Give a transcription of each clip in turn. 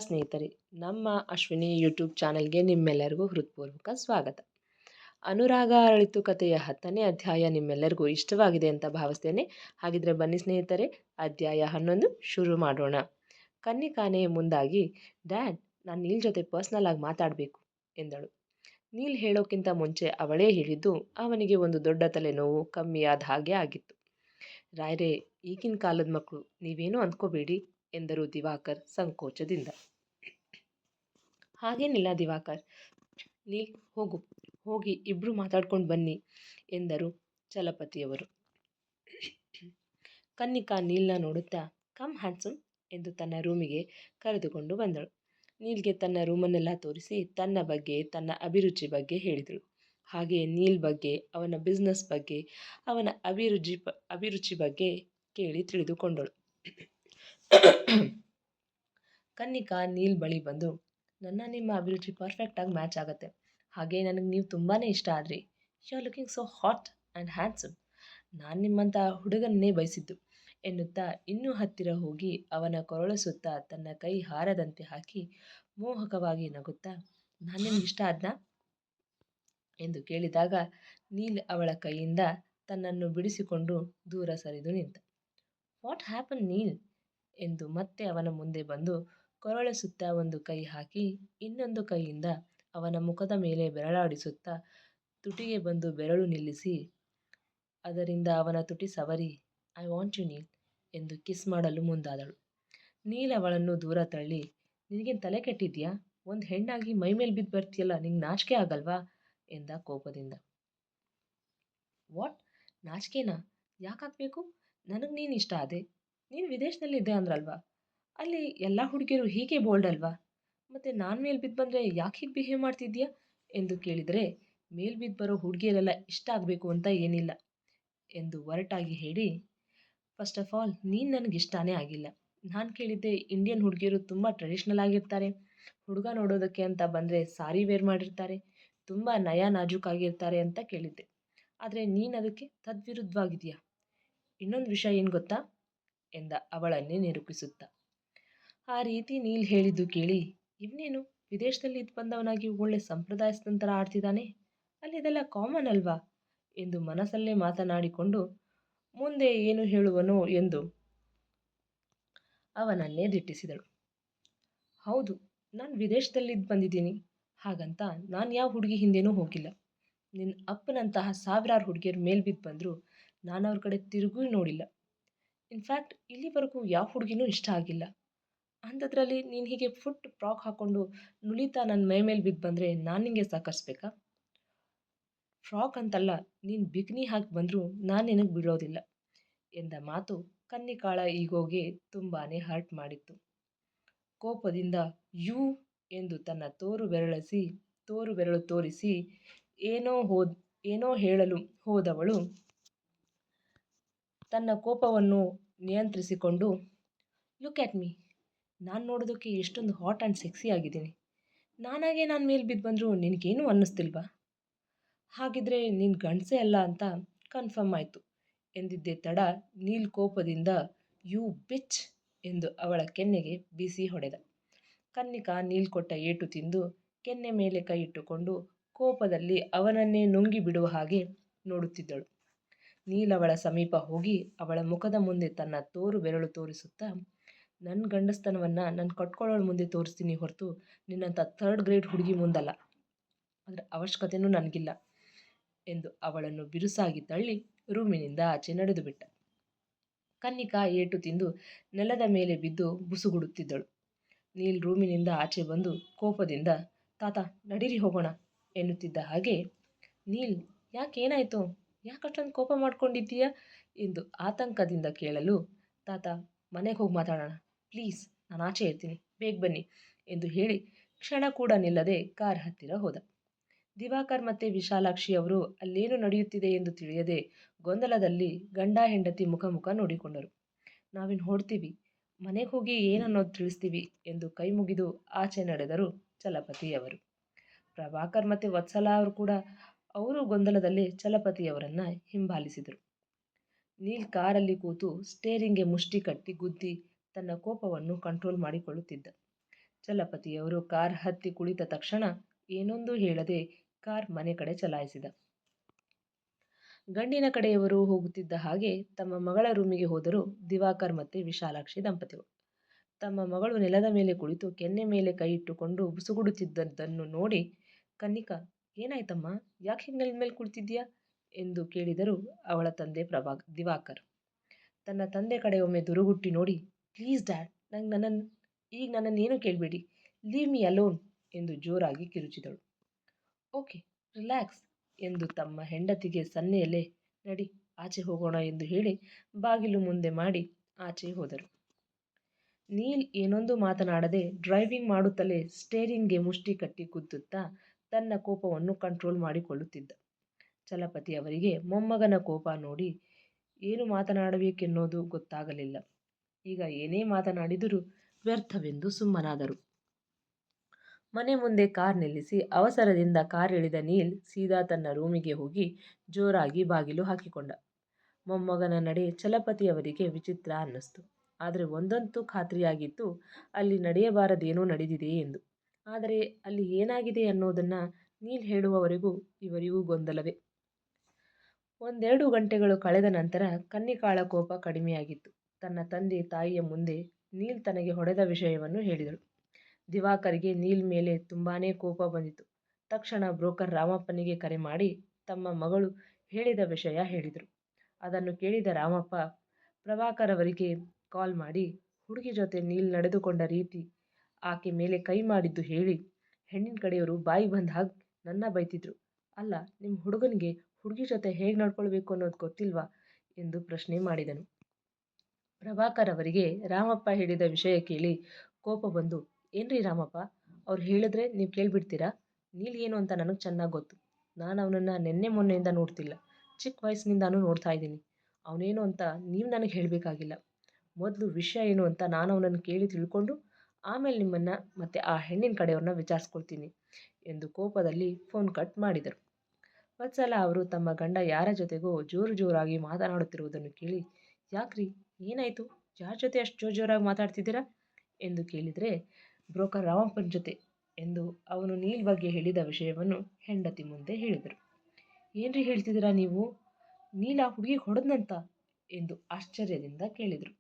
ಸ್ನೇಹಿತರೆ, ನಮ್ಮ ಅಶ್ವಿನಿ ಯೂಟ್ಯೂಬ್ ಚಾನೆಲ್ಗೆ ನಿಮ್ಮೆಲ್ಲರಿಗೂ ಹೃತ್ಪೂರ್ವಕ ಸ್ವಾಗತ. ಅನುರಾಗ ಅರಳಿತು ಕಥೆಯ 10ನೇ ಅಧ್ಯಾಯ ನಿಮ್ಮೆಲ್ಲರಿಗೂ ಇಷ್ಟವಾಗಿದೆ ಅಂತ ಭಾವಿಸ್ತೇನೆ. ಹಾಗಿದ್ರೆ ಬನ್ನಿ ಸ್ನೇಹಿತರೆ, ಅಧ್ಯಾಯ 11 ಶುರು ಮಾಡೋಣ. ಕನ್ನಿಕಾನೆ ಮುಂದಾಗಿ, ಡ್ಯಾಡ್, ನಾನು ನೀಲ್ ಜೊತೆ ಪರ್ಸ್ನಲ್ ಆಗಿ ಮಾತಾಡಬೇಕು ಎಂದಳು. ನೀಲ್ ಹೇಳೋಕ್ಕಿಂತ ಮುಂಚೆ ಅವಳೇ ಹೇಳಿದ್ದು ಅವನಿಗೆ ಒಂದು ದೊಡ್ಡ ತಲೆನೋವು ಕಮ್ಮಿಯಾದ ಹಾಗೆ ಆಗಿತ್ತು. ರಾಯ್ರೆ, ಈಗಿನ ಕಾಲದ ಮಕ್ಕಳು, ನೀವೇನೂ ಅಂದ್ಕೋಬೇಡಿ ಎಂದರು ದಿವಾಕರ್ ಸಂಕೋಚದಿಂದ. ಹಾಗೇನಿಲ್ಲ ದಿವಾಕರ್, ನೀಲ್ ಹೋಗಿ ಇಬ್ಬರು ಮಾತಾಡ್ಕೊಂಡು ಬನ್ನಿ ಎಂದರು ಚಲಪತಿಯವರು. ಕನ್ನಿಕಾ ನೀಲ್ನ ನೋಡುತ್ತಾ, ಕಮ್ ಹ್ಯಾಂಡ್ಸಮ್ ಎಂದು ತನ್ನ ರೂಮಿಗೆ ಕರೆದುಕೊಂಡು ಬಂದಳು. ನೀಲ್ಗೆ ತನ್ನ ರೂಮನ್ನೆಲ್ಲ ತೋರಿಸಿ ತನ್ನ ಬಗ್ಗೆ, ತನ್ನ ಅಭಿರುಚಿ ಬಗ್ಗೆ ಹೇಳಿದಳು. ಹಾಗೆಯೇ ನೀಲ್ ಬಗ್ಗೆ, ಅವನ ಬಿಸ್ನೆಸ್ ಬಗ್ಗೆ, ಅವನ ಅಭಿರುಚಿ ಬಗ್ಗೆ ಕೇಳಿ ತಿಳಿದುಕೊಂಡಳು. ಕನ್ನಿಕಾ ನೀಲ್ ಬಳಿ ಬಂದು, ನಿಮ್ಮ ಅಭಿರುಚಿ ಪರ್ಫೆಕ್ಟಾಗಿ ಮ್ಯಾಚ್ ಆಗುತ್ತೆ. ಹಾಗೆ ನನಗೆ ನೀವು ತುಂಬಾ ಇಷ್ಟ ಆದ್ರಿ. You are looking so hot and handsome. ನಾನು ನಿಮ್ಮಂಥ ಹುಡುಗನ್ನೇ ಬಯಸಿದ್ದು ಎನ್ನುತ್ತಾ ಇನ್ನೂ ಹತ್ತಿರ ಹೋಗಿ ಅವನ ಕೊರಳ ಸುತ್ತ ತನ್ನ ಕೈ ಹಾರದಂತೆ ಹಾಕಿ ಮೋಹಕವಾಗಿ ನಗುತ್ತಾ, ನಾನು ನಿಮ್ಗೆ ಇಷ್ಟ ಆದ್ನಾ ಎಂದು ಕೇಳಿದಾಗ ನೀಲ್ ಅವಳ ಕೈಯಿಂದ ತನ್ನನ್ನು ಬಿಡಿಸಿಕೊಂಡು ದೂರ ಸರಿದು ನಿಂತ. ವಾಟ್ ಹ್ಯಾಪನ್ ನೀಲ್ ಎಂದು ಮತ್ತೆ ಅವನ ಮುಂದೆ ಬಂದು ಕೊರಳ ಸುತ್ತ ಒಂದು ಕೈ ಹಾಕಿ ಇನ್ನೊಂದು ಕೈಯಿಂದ ಅವನ ಮುಖದ ಮೇಲೆ ಬೆರಳಾಡಿಸುತ್ತಾ ತುಟಿಗೆ ಬಂದು ಬೆರಳು ನಿಲ್ಲಿಸಿ ಅದರಿಂದ ಅವನ ತುಟಿ ಸವರಿ, ಐ ವಾಂಟ್ ಯು ನೀಲ್ ಎಂದು ಕಿಸ್ ಮಾಡಲು ಮುಂದಾದಳು. ನೀಲ್ ಅವಳನ್ನು ದೂರ ತಳ್ಳಿ, ನಿನಗೇನು ತಲೆ ಕೆಟ್ಟಿದ್ಯಾ? ಒಂದು ಹೆಣ್ಣಾಗಿ ಮೈ ಮೇಲೆ ಬಿದ್ದು ಬರ್ತೀಯಲ್ಲ, ನಿಂಗೆ ನಾಚಿಕೆ ಆಗಲ್ವಾ ಎಂದ ಕೋಪದಿಂದ. ವಾಟ್, ನಾಚಿಕೆನಾ? ಯಾಕಾಗಬೇಕು? ನನಗೆ ನೀನು ಇಷ್ಟ ಆದೆ. ನೀನು ವಿದೇಶದಲ್ಲಿದ್ದೆ ಅಂದ್ರಲ್ವಾ, ಅಲ್ಲಿ ಎಲ್ಲ ಹುಡುಗಿಯರು ಹೀಗೆ ಬೋಲ್ಡ್ ಅಲ್ವಾ? ಮತ್ತು ನಾನು ಮೇಲೆ ಬಿದ್ದು ಬಂದರೆ ಯಾಕೆ ಹೀಗೆ ಬಿಹೇವ್ ಮಾಡ್ತಿದ್ಯಾ ಎಂದು ಕೇಳಿದರೆ, ಮೇಲ್ ಬಿದ್ದು ಬರೋ ಹುಡುಗಿಯರೆಲ್ಲ ಇಷ್ಟ ಆಗಬೇಕು ಅಂತ ಏನಿಲ್ಲ ಎಂದು ಒರಟಾಗಿ ಹೇಳಿ, ಫಸ್ಟ್ ಆಫ್ ಆಲ್ ನೀನು ನನಗೆ ಇಷ್ಟನೇ ಆಗಿಲ್ಲ. ನಾನು ಕೇಳಿದ್ದೆ ಇಂಡಿಯನ್ ಹುಡುಗಿಯರು ತುಂಬ ಟ್ರೆಡಿಷ್ನಲ್ ಆಗಿರ್ತಾರೆ, ಹುಡುಗ ನೋಡೋದಕ್ಕೆ ಅಂತ ಬಂದರೆ ಸಾರಿ ವೇರ್ ಮಾಡಿರ್ತಾರೆ, ತುಂಬ ನಯ ನಾಜೂಕಾಗಿರ್ತಾರೆ ಅಂತ ಕೇಳಿದ್ದೆ. ಆದರೆ ನೀನು ಅದಕ್ಕೆ ತದ್ವಿರುದ್ಧವಾಗಿದೆಯಾ. ಇನ್ನೊಂದು ವಿಷಯ ಏನು ಗೊತ್ತಾ ಎಂದ ಅವಳನ್ನೇ ನಿರೂಪಿಸುತ್ತಾ. ಆ ರೀತಿ ನೀಲ್ ಹೇಳಿದ್ದು ಕೇಳಿ, ಇವನೇನು ವಿದೇಶದಲ್ಲಿ ಇದ್ದು ಬಂದವನಾಗಿ ಒಳ್ಳೆ ಸಂಪ್ರದಾಯಸ್ಥನ ಥರ ಆಡ್ತಿದ್ದಾನೆ, ಅಲ್ಲಿ ಇದೆಲ್ಲ ಕಾಮನ್ ಅಲ್ವಾ ಎಂದು ಮನಸ್ಸಲ್ಲೇ ಮಾತನಾಡಿಕೊಂಡು ಮುಂದೆ ಏನು ಹೇಳುವನೋ ಎಂದು ಅವನನ್ನೇ ದಿಟ್ಟಿಸಿದಳು. ಹೌದು, ನಾನು ವಿದೇಶದಲ್ಲಿದ್ದು ಬಂದಿದ್ದೀನಿ, ಹಾಗಂತ ನಾನು ಯಾವ ಹುಡುಗಿ ಹಿಂದೆನೂ ಹೋಗಿಲ್ಲ. ನಿನ್ನ ಅಪ್ಪನಂತಹ ಸಾವಿರಾರು ಹುಡುಗಿಯರು ಮೇಲ್ ಬಿದ್ದು ಬಂದರೂ ನಾನು ಅವ್ರ ಕಡೆ ತಿರುಗೂ ನೋಡಿಲ್ಲ. ಇನ್ಫ್ಯಾಕ್ಟ್ ಇಲ್ಲಿವರೆಗೂ ಯಾವ ಹುಡುಗಿನೂ ಇಷ್ಟ ಆಗಿಲ್ಲ. ಅಂಥದ್ರಲ್ಲಿ ನೀನು ಹೀಗೆ ಫುಟ್ ಫ್ರಾಕ್ ಹಾಕ್ಕೊಂಡು ನುಲಿತಾ ನನ್ನ ಮೈ ಮೇಲೆ ಬಿದ್ದು ಬಂದರೆ ನಾನು ನಿನಗೆ ಸಾಕರಿಸ್ಬೇಕಾ? ಫ್ರಾಕ್ ಅಂತಲ್ಲ, ನೀನು ಬಿಗ್ನಿ ಹಾಕಿ ಬಂದರೂ ನಾನು ನಿನಗೆ ಬೀಳೋದಿಲ್ಲ ಎಂದ ಮಾತು ಕನ್ನಿಕಾಳ ಈಗೋಗೆ ತುಂಬಾ ಹರ್ಟ್ ಮಾಡಿತ್ತು. ಕೋಪದಿಂದ ಯೂ ಎಂದು ತನ್ನ ತೋರು ಬೆರಳು ತೋರಿಸಿ ಏನೋ ಹೇಳಲು ಹೋದವಳು ತನ್ನ ಕೋಪವನ್ನು ನಿಯಂತ್ರಿಸಿಕೊಂಡು, ಲುಕ್ ಆಟ್ ಮೀ, ನಾನು ನೋಡೋದಕ್ಕೆ ಎಷ್ಟೊಂದು ಹಾಟ್ ಆ್ಯಂಡ್ ಸೆಕ್ಸಿ ಆಗಿದ್ದೀನಿ. ನಾನು ಮೇಲೆ ಬಿದ್ದು ಬಂದರೂ ನಿನಗೇನು ಅನ್ನಿಸ್ತಿಲ್ವಾ? ಹಾಗಿದ್ರೆ ನೀನು ಗಂಡಸೇ ಅಲ್ಲ ಅಂತ ಕನ್ಫರ್ಮ್ ಆಯಿತು ಎಂದಿದ್ದೇ ತಡ ನೀಲ್ ಕೋಪದಿಂದ ಯು ಬಿಚ್ ಎಂದು ಅವಳ ಕೆನ್ನೆಗೆ ಬಿಸಿ ಹೊಡೆದ. ಕನ್ನಿಕಾ ನೀಲ್ ಕೊಟ್ಟ ಏಟು ತಿಂದು ಕೆನ್ನೆ ಮೇಲೆ ಕೈ ಇಟ್ಟುಕೊಂಡು ಕೋಪದಲ್ಲಿ ಅವನನ್ನೇ ನುಂಗಿ ಬಿಡುವ ಹಾಗೆ ನೋಡುತ್ತಿದ್ದಳು. ನೀಲ್ ಅವಳ ಸಮೀಪ ಹೋಗಿ ಅವಳ ಮುಖದ ಮುಂದೆ ತನ್ನ ತೋರು ಬೆರಳು ತೋರಿಸುತ್ತಾ, ನನ್ನ ಗಂಡಸ್ತನವನ್ನು ನಾನು ಕಟ್ಕೊಳ್ಳೋಳ ಮುಂದೆ ತೋರಿಸ್ತೀನಿ ಹೊರತು ನಿನ್ನಂಥ 3rd ಗ್ರೇಡ್ ಹುಡುಗಿ ಮುಂದಲ್ಲ. ಅದರ ಅವಶ್ಯಕತೆಯೂ ನನಗಿಲ್ಲ ಎಂದು ಅವಳನ್ನು ಬಿರುಸಾಗಿ ತಳ್ಳಿ ರೂಮಿನಿಂದ ಆಚೆ ನಡೆದು ಬಿಟ್ಟ. ಕನ್ನಿಕಾ ಏಟು ತಿಂದು ನೆಲದ ಮೇಲೆ ಬಿದ್ದು ಬುಸುಗುಡುತ್ತಿದ್ದಳು. ನೀಲ್ ರೂಮಿನಿಂದ ಆಚೆ ಬಂದು ಕೋಪದಿಂದ, ತಾತ ನಡೀರಿ ಹೋಗೋಣ ಎನ್ನುತ್ತಿದ್ದ ಹಾಗೆ, ನೀಲ್ ಯಾಕೇನಾಯಿತು, ಯಾಕಷ್ಟೊಂದು ಕೋಪ ಮಾಡ್ಕೊಂಡಿದ್ದೀಯಾ ಎಂದು ಆತಂಕದಿಂದ ಕೇಳಲು, ತಾತ ಮನೆಗೆ ಹೋಗಿ ಮಾತಾಡೋಣ ಪ್ಲೀಸ್, ನಾನು ಆಚೆ ಇರ್ತೀನಿ, ಬೇಗ ಬನ್ನಿ ಎಂದು ಹೇಳಿ ಕ್ಷಣ ಕೂಡ ನಿಲ್ಲದೆ ಕಾರ್ ಹತ್ತಿರ ಹೋದ. ದಿವಾಕರ್ ಮತ್ತು ವಿಶಾಲಾಕ್ಷಿ ಅವರು ಅಲ್ಲೇನು ನಡೆಯುತ್ತಿದೆ ಎಂದು ತಿಳಿಯದೆ ಗೊಂದಲದಲ್ಲಿ ಗಂಡ ಹೆಂಡತಿ ಮುಖ ನೋಡಿಕೊಂಡರು. ನಾವಿನ್ನು ಹೊಡ್ತೀವಿ, ಮನೆಗೆ ಹೋಗಿ ಏನನ್ನೋದು ತಿಳಿಸ್ತೀವಿ ಎಂದು ಕೈ ಮುಗಿದು ಆಚೆ ನಡೆದರು ಚಲಪತಿಯವರು. ಪ್ರಭಾಕರ್ ಮತ್ತು ವತ್ಸಲ ಅವರು ಕೂಡ ಅವರು ಗೊಂದಲದಲ್ಲಿ ಚಲಪತಿಯವರನ್ನು ಹಿಂಬಾಲಿಸಿದರು. ನೀಲ್ ಕಾರಲ್ಲಿ ಕೂತು ಸ್ಟೇರಿಂಗ್ಗೆ ಮುಷ್ಟಿ ಕಟ್ಟಿ ಗುದ್ದಿ ತನ್ನ ಕೋಪವನ್ನು ಕಂಟ್ರೋಲ್ ಮಾಡಿಕೊಳ್ಳುತ್ತಿದ್ದ. ಚಲಪತಿಯವರು ಕಾರ್ ಹತ್ತಿ ಕುಳಿತ ತಕ್ಷಣ ಏನೊಂದೂ ಹೇಳದೆ ಕಾರ್ ಮನೆ ಕಡೆ ಚಲಾಯಿಸಿದ. ಗಂಡಿನ ಕಡೆಯವರು ಹೋಗುತ್ತಿದ್ದ ಹಾಗೆ ತಮ್ಮ ಮಗಳ ರೂಮಿಗೆ ಹೋದರು ದಿವಾಕರ್ ಮತ್ತೆ ವಿಶಾಲಾಕ್ಷಿ ದಂಪತಿಗಳು. ತಮ್ಮ ಮಗಳು ನೆಲದ ಮೇಲೆ ಕುಳಿತು ಕೆನ್ನೆ ಮೇಲೆ ಕೈ ಇಟ್ಟುಕೊಂಡು ಬುಸುಗುಡುತ್ತಿದ್ದದ್ದನ್ನು ನೋಡಿ, ಕನ್ನಿಕಾ, ಏನಾಯ್ತಮ್ಮ, ಯಾಕೆ ಹಿಂಗೆ ನೆಲದ ಮೇಲೆ ಕುಳಿತಿದ್ಯಾ ಎಂದು ಕೇಳಿದರು ಅವಳ ತಂದೆ ದಿವಾಕರ್. ತನ್ನ ತಂದೆ ಕಡೆ ಒಮ್ಮೆ ದುರುಗುಟ್ಟಿ ನೋಡಿ, ಪ್ಲೀಸ್ ಡ್ಯಾಡ್, ನನ್ನನ್ನೇನು ಕೇಳಬೇಡಿ, ಲೀವ್ ಮೀ ಅಲೋನ್ ಎಂದು ಜೋರಾಗಿ ಕಿರುಚಿದಳು. ಓಕೆ, ರಿಲ್ಯಾಕ್ಸ್ ಎಂದು ತಮ್ಮ ಹೆಂಡತಿಗೆ ಸನ್ನೆಯಲ್ಲೇ ನಡಿ ಆಚೆ ಹೋಗೋಣ ಎಂದು ಹೇಳಿ ಬಾಗಿಲು ಮುಂದೆ ಮಾಡಿ ಆಚೆ ಹೋದರು. ನೀಲ್ ಏನೊಂದು ಮಾತನಾಡದೆ ಡ್ರೈವಿಂಗ್ ಮಾಡುತ್ತಲೇ ಸ್ಟೇರಿಂಗ್ಗೆ ಮುಷ್ಟಿ ಕಟ್ಟಿ ಗುದ್ದುತ್ತಾ ತನ್ನ ಕೋಪವನ್ನು ಕಂಟ್ರೋಲ್ ಮಾಡಿಕೊಳ್ಳುತ್ತಿದ್ದ. ಚಲಪತಿ ಅವರಿಗೆ ಮೊಮ್ಮಗನ ಕೋಪ ನೋಡಿ ಏನು ಮಾತನಾಡಬೇಕೆನ್ನೋದು ಗೊತ್ತಾಗಲಿಲ್ಲ. ಈಗ ಏನೇ ಮಾತನಾಡಿದರೂ ವ್ಯರ್ಥವೆಂದು ಸುಮ್ಮನಾದರು. ಮನೆ ಮುಂದೆ ಕಾರ್ ನಿಲ್ಲಿಸಿ ಅವಸರದಿಂದ ಕಾರ್ ಇಳಿದ ನೀಲ್ ಸೀದಾ ತನ್ನ ರೂಮಿಗೆ ಹೋಗಿ ಜೋರಾಗಿ ಬಾಗಿಲು ಹಾಕಿಕೊಂಡ. ಮೊಮ್ಮಗನ ನಡೆ ಚಲಪತಿಯವರಿಗೆ ವಿಚಿತ್ರ ಅನ್ನಿಸ್ತು. ಆದರೆ ಒಂದಂತೂ ಖಾತ್ರಿಯಾಗಿತ್ತು, ಅಲ್ಲಿ ನಡೆಯಬಾರದೇನೋ ನಡೆದಿದೆ ಎಂದು. ಆದರೆ ಅಲ್ಲಿ ಏನಾಗಿದೆ ಅನ್ನೋದನ್ನು ನೀಲ್ ಹೇಳುವವರೆಗೂ ಇವರಿಗೂ ಗೊಂದಲವೇ. 1-2 ಗಂಟೆಗಳು ಕಳೆದ ನಂತರ ಕನ್ನಿಕಾಳ ಕೋಪ ಕಡಿಮೆಯಾಗಿತ್ತು. ತನ್ನ ತಂದೆ ತಾಯಿಯ ಮುಂದೆ ನೀಲ್ ತನಗೆ ಹೊಡೆದ ವಿಷಯವನ್ನು ಹೇಳಿದಳು. ದಿವಾಕರ್ಗೆ ನೀಲ್ ಮೇಲೆ ತುಂಬಾನೇ ಕೋಪ ಬಂದಿತು. ತಕ್ಷಣ ಬ್ರೋಕರ್ ರಾಮಪ್ಪನಿಗೆ ಕರೆ ಮಾಡಿ ತಮ್ಮ ಮಗಳು ಹೇಳಿದ ವಿಷಯ ಹೇಳಿದರು. ಅದನ್ನು ಕೇಳಿದ ರಾಮಪ್ಪ ಪ್ರಭಾಕರ್ ಅವರಿಗೆ ಕಾಲ್ ಮಾಡಿ ಹುಡುಗಿ ಜೊತೆ ನೀಲ್ ನಡೆದುಕೊಂಡ ರೀತಿ, ಆಕೆ ಮೇಲೆ ಕೈ ಮಾಡಿದ್ದು ಹೇಳಿ, ಹೆಣ್ಣಿನ ಕಡೆಯವರು ಬಾಯಿ ಬಂದ ಹಾಗೆ ನನ್ನ ಬೈತಿದ್ರು. ಅಲ್ಲ, ನಿಮ್ಮ ಹುಡುಗನಿಗೆ ಹುಡುಗಿ ಜೊತೆ ಹೇಗೆ ನಡ್ಕೊಳ್ಬೇಕು ಅನ್ನೋದು ಗೊತ್ತಿಲ್ವಾ ಎಂದು ಪ್ರಶ್ನೆ ಮಾಡಿದನು. ಪ್ರಭಾಕರ್ ಅವರಿಗೆ ರಾಮಪ್ಪ ಹೇಳಿದ ವಿಷಯ ಕೇಳಿ ಕೋಪ ಬಂದು, ಏನ್ರಿ ರಾಮಪ್ಪ, ಅವ್ರು ಹೇಳಿದ್ರೆ ನೀವು ಕೇಳಿಬಿಡ್ತೀರಾ? ನೀಲ್ ಏನು ಅಂತ ನನಗೆ ಚೆನ್ನಾಗಿ ಗೊತ್ತು. ನಾನು ಅವನನ್ನು ನಿನ್ನೆ ಮೊನ್ನೆಯಿಂದ ನೋಡ್ತಿಲ್ಲ, ಚಿಕ್ಕ ವಯಸ್ಸಿನಿಂದಾನು ನೋಡ್ತಾ ಇದ್ದೀನಿ. ಅವನೇನು ಅಂತ ನೀವು ನನಗೆ ಹೇಳಬೇಕಾಗಿಲ್ಲ. ಮೊದಲು ವಿಷಯ ಏನು ಅಂತ ನಾನು ಅವನನ್ನು ಕೇಳಿ ತಿಳ್ಕೊಂಡು ಆಮೇಲೆ ನಿಮ್ಮನ್ನು ಮತ್ತು ಆ ಹೆಣ್ಣಿನ ಕಡೆಯವ್ರನ್ನ ವಿಚಾರಿಸ್ಕೊಳ್ತೀನಿ ಎಂದು ಕೋಪದಲ್ಲಿ ಫೋನ್ ಕಟ್ ಮಾಡಿದರು. ವತ್ಸಲ ಅವರು ತಮ್ಮ ಗಂಡ ಯಾರ ಜೊತೆಗೋ ಜೋರಾಗಿ ಮಾತನಾಡುತ್ತಿರುವುದನ್ನು ಕೇಳಿ, ಯಾಕ್ರಿ, ಏನಾಯಿತು, ಯಾರ ಜೊತೆ ಅಷ್ಟು ಜೋರಾಗಿ ಮಾತಾಡ್ತಿದ್ದೀರಾ ಎಂದು ಕೇಳಿದರೆ, ಬ್ರೋಕರ್ ರಾಮಪ್ಪನ ಜೊತೆ ಎಂದು ಅವನು ನೀಲ್ ಬಗ್ಗೆ ಹೇಳಿದ ವಿಷಯವನ್ನು ಹೆಂಡತಿ ಮುಂದೆ ಹೇಳಿದರು. ಏನ್ರಿ ಹೇಳ್ತಿದ್ದೀರಾ ನೀವು, ನೀಲ್ ಆ ಹುಡುಗಿಗೆ ಹೊಡೆದ್ನಂತ ಎಂದು ಆಶ್ಚರ್ಯದಿಂದ ಕೇಳಿದರು.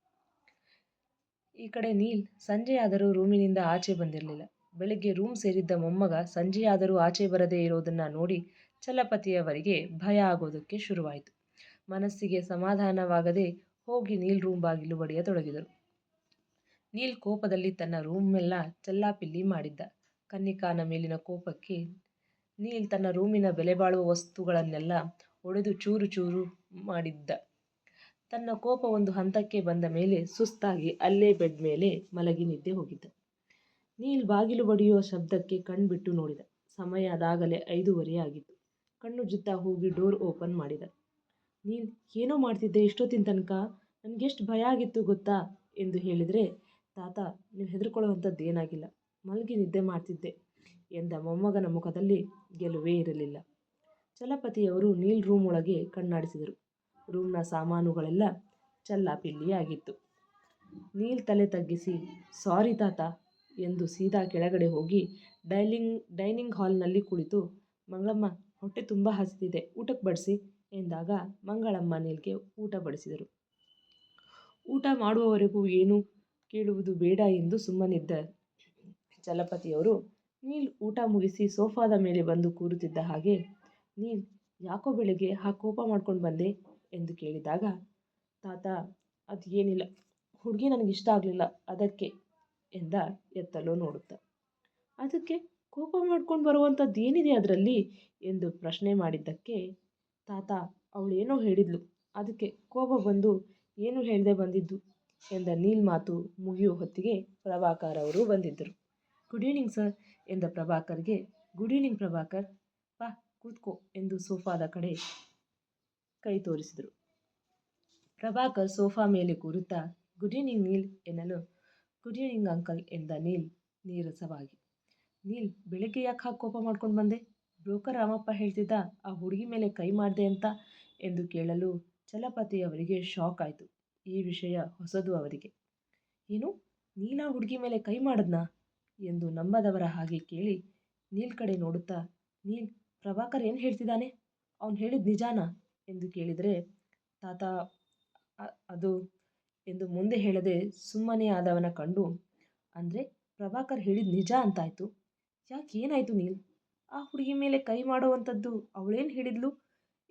ಈ ಕಡೆ ನೀಲ್ ಸಂಜೆಯಾದರೂ ರೂಮಿನಿಂದ ಆಚೆ ಬಂದಿರಲಿಲ್ಲ. ಬೆಳಗ್ಗೆ ರೂಮ್ ಸೇರಿದ್ದ ಮೊಮ್ಮಗ ಸಂಜೆಯಾದರೂ ಆಚೆ ಬರದೇ ಇರೋದನ್ನು ನೋಡಿ ಚಲಪತಿಯವರಿಗೆ ಭಯ ಆಗೋದಕ್ಕೆ ಶುರುವಾಯಿತು. ಮನಸ್ಸಿಗೆ ಸಮಾಧಾನವಾಗದೆ ಹೋಗಿ ನೀಲ್ ರೂಮ್ ಬಾಗಿಲು ಬಡಿಯತೊಡಗಿದರು. ನೀಲ್ ಕೋಪದಲ್ಲಿ ತನ್ನ ರೂಮೆಲ್ಲ ಚೆಲ್ಲಾಪಿಲ್ಲಿ ಮಾಡಿದ್ದ. ಕನ್ನಿಕಾನ ಮೇಲಿನ ಕೋಪಕ್ಕೆ ನೀಲ್ ತನ್ನ ರೂಮಿನ ಬೆಲೆಬಾಳುವ ವಸ್ತುಗಳನ್ನೆಲ್ಲ ಒಡೆದು ಚೂರು ಚೂರು ಮಾಡಿದ್ದ. ತನ್ನ ಕೋಪ ಒಂದು ಹಂತಕ್ಕೆ ಬಂದ ಮೇಲೆ ಸುಸ್ತಾಗಿ ಅಲ್ಲೇ ಬೆಡ್ ಮೇಲೆ ಮಲಗಿ ನಿದ್ದೆ ಹೋಗಿದ್ದ. ನೀಲ್ ಬಾಗಿಲು ಬಡಿಯುವ ಶಬ್ದಕ್ಕೆ ಕಣ್ಬಿಟ್ಟು ನೋಡಿದ. ಸಮಯ ಅದಾಗಲೇ 5:30 ಆಗಿತ್ತು. ಕಣ್ಣು ಜುತ್ತಾ ಹೋಗಿ ಡೋರ್ ಓಪನ್ ಮಾಡಿದ. ನೀಲ್, ಏನೋ ಮಾಡ್ತಿದ್ದೆ ಇಷ್ಟೊತ್ತಿನ ತನಕ, ನನಗೆಷ್ಟು ಭಯ ಆಗಿತ್ತು ಗೊತ್ತಾ ಎಂದು ಹೇಳಿದರೆ, ತಾತ, ನೀವು ಹೆದರ್ಕೊಳ್ಳುವಂಥದ್ದು ಏನಾಗಿಲ್ಲ, ಮಲಗಿ ನಿದ್ದೆ ಮಾಡ್ತಿದ್ದೆ ಎಂದ ಮೊಮ್ಮಗನ ಮುಖದಲ್ಲಿ ಗೆಲುವೇ ಇರಲಿಲ್ಲ. ಚಲಪತಿಯವರು ನೀಲ್ ರೂಮ್ ಒಳಗೆ ಕಣ್ಣಾಡಿಸಿದರು. ರೂಮ್ನ ಸಾಮಾನುಗಳೆಲ್ಲ ಚಲ್ಲಾಪಿಲ್ಲಿಯಾಗಿತ್ತು. ನೀಲ್ ತಲೆ ತಗ್ಗಿಸಿ, ಸಾರಿ ತಾತ ಎಂದು ಸೀದಾ ಕೆಳಗಡೆ ಹೋಗಿ ಡೈನಿಂಗ್ ಹಾಲ್ನಲ್ಲಿ ಕುಳಿತು, ಮಂಗಳಮ್ಮ, ಹೊಟ್ಟೆ ತುಂಬ ಹಸಿದಿದೆ, ಊಟಕ್ಕೆ ಬಡಿಸಿ ಎಂದಾಗ ಮಂಗಳಮ್ಮ ನೀಲ್ಗೆ ಊಟ ಬಡಿಸಿದರು. ಊಟ ಮಾಡುವವರೆಗೂ ಏನು ಕೇಳುವುದು ಬೇಡ ಎಂದು ಸುಮ್ಮನಿದ್ದ ಚಲಪತಿಯವರು ನೀಲ್ ಊಟ ಮುಗಿಸಿ ಸೋಫಾದ ಮೇಲೆ ಬಂದು ಕೂರುತ್ತಿದ್ದ ಹಾಗೆ, ನೀಲ್, ಯಾಕೋ ಬೆಳಗ್ಗೆ ಕೋಪ ಮಾಡ್ಕೊಂಡು ಬಂದೆ ಎಂದು ಕೇಳಿದಾಗ, ತಾತ, ಅದು ಏನಿಲ್ಲ, ಹುಡುಗಿ ನನಗಿಷ್ಟ ಆಗಲಿಲ್ಲ ಅದಕ್ಕೆ ಎಂದ ಎತ್ತಲೋ ನೋಡುತ್ತಾ. ಅದಕ್ಕೆ ಕೋಪ ಮಾಡ್ಕೊಂಡು ಬರುವಂಥದ್ದು ಏನಿದೆ ಅದರಲ್ಲಿ ಎಂದು ಪ್ರಶ್ನೆ ಮಾಡಿದ್ದಕ್ಕೆ, ತಾತ, ಅವಳೇನೋ ಹೇಳಿದ್ಲು, ಅದಕ್ಕೆ ಕೋಪ ಬಂದು ಏನು ಹೇಳದೆ ಬಂದಿದ್ದು ಎಂದ ನೀಲ್ ಮಾತು ಮುಗಿಯುವ ಹೊತ್ತಿಗೆ ಪ್ರಭಾಕರ್ ಅವರು ಬಂದಿದ್ದರು. ಗುಡ್ ಈವ್ನಿಂಗ್ ಸರ್ ಎಂದ ಪ್ರಭಾಕರ್ಗೆ, ಗುಡ್ ಈವ್ನಿಂಗ್ ಪ್ರಭಾಕರ್, ಬಾ ಕೂತ್ಕೋ ಎಂದು ಸೋಫಾದ ಕಡೆ ಕೈ ತೋರಿಸಿದರು. ಪ್ರಭಾಕರ್ ಸೋಫಾ ಮೇಲೆ ಕೂರುತ್ತಾ, ಗುಡ್ ಈವ್ನಿಂಗ್ ನೀಲ್ ಎನ್ನಲು, ಗುಡ್ ಈವ್ನಿಂಗ್ ಅಂಕಲ್ ಎಂದ ನೀಲ್ ನೀರಸವಾಗಿ. ನೀಲ್, ಬೆಳಗ್ಗೆ ಯಾಕೆ ಹಾಗೆ ಕೋಪ ಮಾಡ್ಕೊಂಡು ಬಂದೆ? ಬ್ರೋಕರ್ ರಾಮಪ್ಪ ಹೇಳ್ತಿದ್ದ ಆ ಹುಡುಗಿ ಮೇಲೆ ಕೈ ಮಾಡಿದೆ ಅಂತ ಎಂದು ಕೇಳಲು ಚಲಪತಿಯವರಿಗೆ ಶಾಕ್ ಆಯಿತು. ಈ ವಿಷಯ ಹೊಸದು ಅವರಿಗೆ. ಏನು, ನೀಲ್ ಆ ಹುಡುಗಿ ಮೇಲೆ ಕೈ ಮಾಡಿದ್ನಾ ಎಂದು ನಂಬದವರ ಹಾಗೆ ಕೇಳಿ ನೀಲ್ ಕಡೆ ನೋಡುತ್ತಾ, ನೀಲ್, ಪ್ರಭಾಕರ್ ಏನು ಹೇಳ್ತಿದ್ದಾನೆ? ಅವನು ಹೇಳಿದ ನಿಜಾನಾ ಎಂದು ಕೇಳಿದರೆ, ತಾತ ಅದು ಎಂದು ಮುಂದೆ ಹೇಳದೆ ಸುಮ್ಮನೆ ಆದವನ ಕಂಡು, ಅಂದರೆ ಪ್ರಭಾಕರ್ ಹೇಳಿದ ನಿಜ ಅಂತಾಯ್ತು. ಯಾಕೆ, ಏನಾಯಿತು ನೀಲ್? ಆ ಹುಡುಗಿ ಮೇಲೆ ಕೈ ಮಾಡುವಂಥದ್ದು ಅವಳೇನು ಹೇಳಿದ್ಲು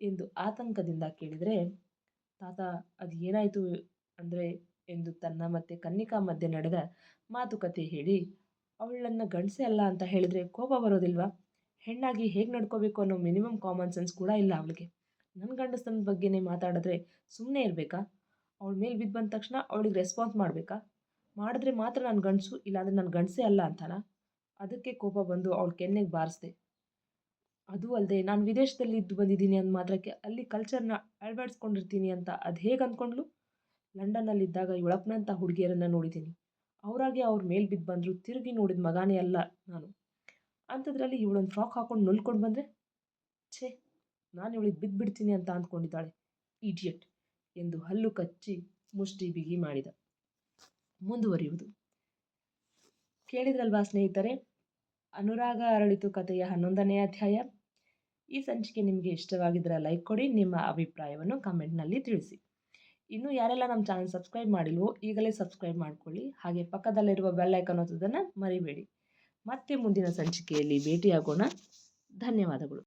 ಎಂದು ಆತಂಕದಿಂದ ಕೇಳಿದರೆ, ತಾತ ಅದು ಏನಾಯಿತು ಅಂದರೆ ಎಂದು ತನ್ನ ಮತ್ತು ಕನ್ನಿಕಾ ಮಧ್ಯೆ ನಡೆದ ಮಾತುಕತೆ ಹೇಳಿ, ಅವಳನ್ನು ಗಂಡಸೇ ಅಲ್ಲ ಅಂತ ಹೇಳಿದರೆ ಕೋಪ ಬರೋದಿಲ್ವಾ? ಹೆಣ್ಣಾಗಿ ಹೇಗೆ ನಡ್ಕೋಬೇಕು ಅನ್ನೋ ಮಿನಿಮಮ್ ಕಾಮನ್ ಸೆನ್ಸ್ ಕೂಡ ಇಲ್ಲ ಅವಳಿಗೆ. ನನ್ನ ಗಂಡಸನ ಬಗ್ಗೆನೇ ಮಾತಾಡಿದ್ರೆ ಸುಮ್ಮನೆ ಇರಬೇಕಾ? ಅವಳ ಮೇಲೆ ಬಿದ್ದು ಬಂದ ತಕ್ಷಣ ಅವಳಿಗೆ ರೆಸ್ಪಾನ್ಸ್ ಮಾಡಬೇಕಾ? ಮಾಡಿದ್ರೆ ಮಾತ್ರ ನಾನು ಗಂಡಸು, ಇಲ್ಲಾಂದರೆ ನಾನು ಗಂಡಸೇ ಅಲ್ಲ ಅಂತಾನ? ಅದಕ್ಕೆ ಕೋಪ ಬಂದು ಅವಳ ಕೆನ್ನೆಗೆ ಬಾರಿಸ್ದೆ. ಅದು ಅಲ್ಲದೆ ನಾನು ವಿದೇಶದಲ್ಲಿ ಇದ್ದು ಬಂದಿದ್ದೀನಿ ಅಂದ ಮಾತ್ರಕ್ಕೆ ಅಲ್ಲಿ ಕಲ್ಚರ್ನ ಅಳವಡಿಸ್ಕೊಂಡಿರ್ತೀನಿ ಅಂತ ಅದು ಹೇಗೆ ಅಂದ್ಕೊಂಡ್ಲು? ಲಂಡನ್ನಲ್ಲಿದ್ದಾಗ ಇವಳಪ್ಪನಂಥ ಹುಡುಗಿಯರನ್ನು ನೋಡಿದ್ದೀನಿ. ಅವರಾಗೆ ಅವ್ರ ಮೇಲೆ ಬಿದ್ದು ಬಂದರು, ತಿರುಗಿ ನೋಡಿದ ಮಗಾನೇ ಅಲ್ಲ ನಾನು. ಅಂಥದ್ರಲ್ಲಿ ಇವಳೊಂದು ಫ್ರಾಕ್ ಹಾಕ್ಕೊಂಡು ನುಲ್ಕೊಂಡು ಬಂದರೆ, ಛೇ, ನಾನು ಇವಳಿಗೆ ಬಿದ್ದುಬಿಡ್ತೀನಿ ಅಂತ ಅಂದ್ಕೊಂಡಿದ್ದಾಳೆ, ಇಡಿಯಟ್ ಎಂದು ಹಲ್ಲು ಕಚ್ಚಿ ಮುಷ್ಟಿ ಬಿಗಿ ಮಾಡಿದ. ಮುಂದುವರಿಯುವುದು. ಕೇಳಿದ್ರಲ್ವಾ ಸ್ನೇಹಿತರೆ, ಅನುರಾಗ ಅರಳಿತು ಕಥೆಯ 11ನೇ ಅಧ್ಯಾಯ. ಈ ಸಂಚಿಕೆ ನಿಮಗೆ ಇಷ್ಟವಾಗಿದ್ದರೆ ಲೈಕ್ ಕೊಡಿ, ನಿಮ್ಮ ಅಭಿಪ್ರಾಯವನ್ನು ಕಮೆಂಟ್ನಲ್ಲಿ ತಿಳಿಸಿ. ಇನ್ನೂ ಯಾರೆಲ್ಲ ನಮ್ಮ ಚಾನಲ್ ಸಬ್ಸ್ಕ್ರೈಬ್ ಮಾಡಿಲ್ವೋ ಈಗಲೇ ಸಬ್ಸ್ಕ್ರೈಬ್ ಮಾಡಿಕೊಳ್ಳಿ. ಹಾಗೆ ಪಕ್ಕದಲ್ಲಿರುವ ಬೆಲ್ ಐಕಾನ್ ಒತ್ತೋದನ್ನು ಮರಿಬೇಡಿ. ಮತ್ತೆ ಮುಂದಿನ ಸಂಚಿಕೆಯಲ್ಲಿ ಭೇಟಿಯಾಗೋಣ. ಧನ್ಯವಾದಗಳು.